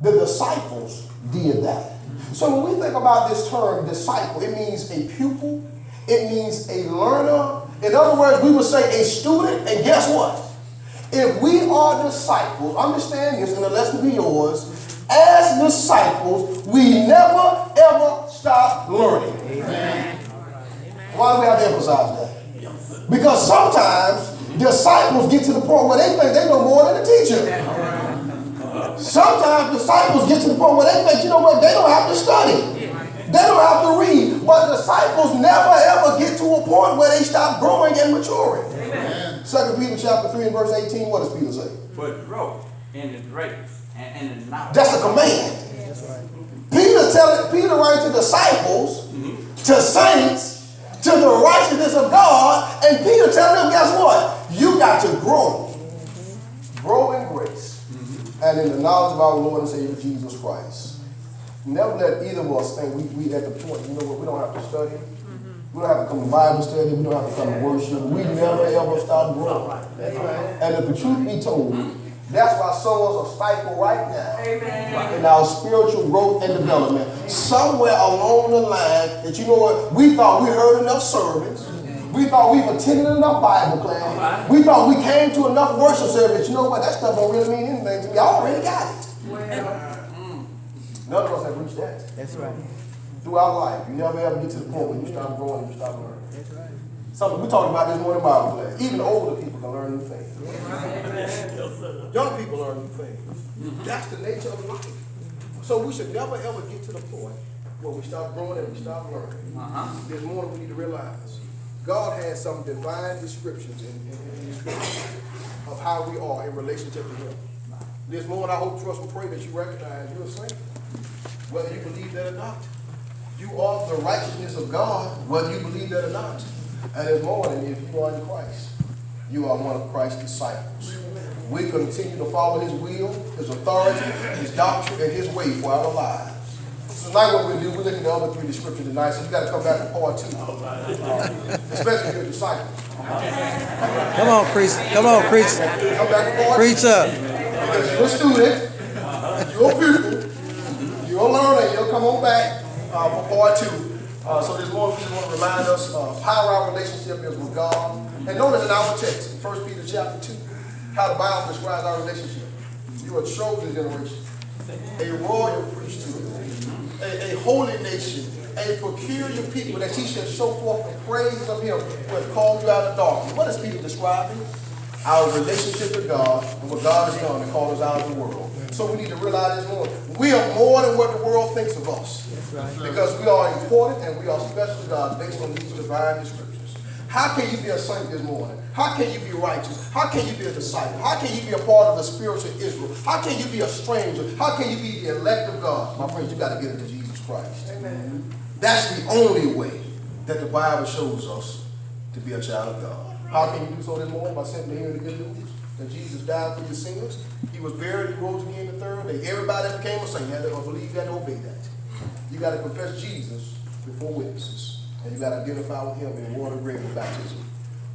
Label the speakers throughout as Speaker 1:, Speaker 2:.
Speaker 1: The disciples did that. So when we think about this term disciple, it means a pupil. It means a learner. In other words, we would say a student. And guess what? If we are disciples, understand this, and the lesson will be yours. As disciples, we never ever stop learning. Amen. Why do we have to emphasize that? Because sometimes disciples get to the point where they think they know more than the teacher. Sometimes disciples get to the point where they think, you know what, they don't have to study. They don't have to read. But disciples never ever get to a point where they stop growing and maturing. Amen. 2 Peter chapter 3 and verse 18, what does Peter say?
Speaker 2: But grow in the grace and in the knowledge.
Speaker 1: That's a command. That's right. Peter writes to disciples, to saints, to the righteousness of God, and Peter telling them, guess what? You got to grow. Grow in grace and in the knowledge of our Lord and Savior Jesus Christ. Never let either of us think we at the point, you know what, we don't have to study. We don't have to come to Bible study. We don't have to come to worship. We never ever stop growing. And if the truth be told, that's why some of us are stifled right now in our spiritual growth and development. Somewhere along the line that, you know what, we thought we heard enough sermons. We thought we've attended enough Bible class. We thought we came to enough worship service. You know what, that stuff don't really mean anything to me. I already got it. None of us have reached that. That's right. Throughout life, you never ever get to the point where you stop growing and you stop learning. That's right. Something we talked about this morning in Bible class. Even older people can learn new things. Young people learn new things. That's the nature of life. So we should never ever get to the point where we stop growing and we stop learning. This morning we need to realize God has some divine descriptions in Scripture of how we are in relationship to Him. This morning I hope, trust, and pray that you recognize you're a saint, whether you believe that or not. You are the righteousness of God, whether you believe that or not. And this morning, if you are in Christ, you are one of Christ's disciples. We continue to follow His will, His authority, His doctrine, and His way for our lives. So tonight what we'll do, we'll look at the other three descriptions tonight, so you got to come back to part 2. Especially if you're a disciple.
Speaker 3: Come on, preach. Come on, preach.
Speaker 1: Come back to part 2.
Speaker 3: Preach up.
Speaker 1: Because you're a student, you're a pupil, you're a learner, you'll come on back for part 2. So this morning we just want to remind us of how our relationship is with God. And notice in our text, in 1 Peter chapter 2, how the Bible describes our relationship. You're a chosen generation, a royal priesthood, a holy nation, a peculiar people, that He shall show forth the praises of Him who has called you out of darkness. What is Peter describing? Our relationship with God and what God has done to call us out of the world. So we need to realize this morning, we are more than what the world thinks of us. Because we are important and we are special to God based on these divine descriptions. How can you be a saint this morning? How can you be righteous? How can you be a disciple? How can you be a part of the spiritual Israel? How can you be a stranger? How can you be the elect of God? My friends, you got to get into Jesus Christ. Amen. That's the only way that the Bible shows us to be a child of God. How can you do so this morning? By simply hearing the good news that Jesus died for your sins. He was buried, He rose again the third day. Everybody that became a saint had to believe, you had to obey that. You got to confess Jesus before witnesses. And you got to identify with Him in water, grave, and baptism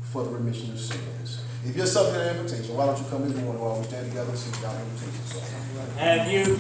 Speaker 1: for the remission of sins. If you're subject to that invitation, why don't you come this morning while we stand together and sing God's invitation song?
Speaker 2: Have you been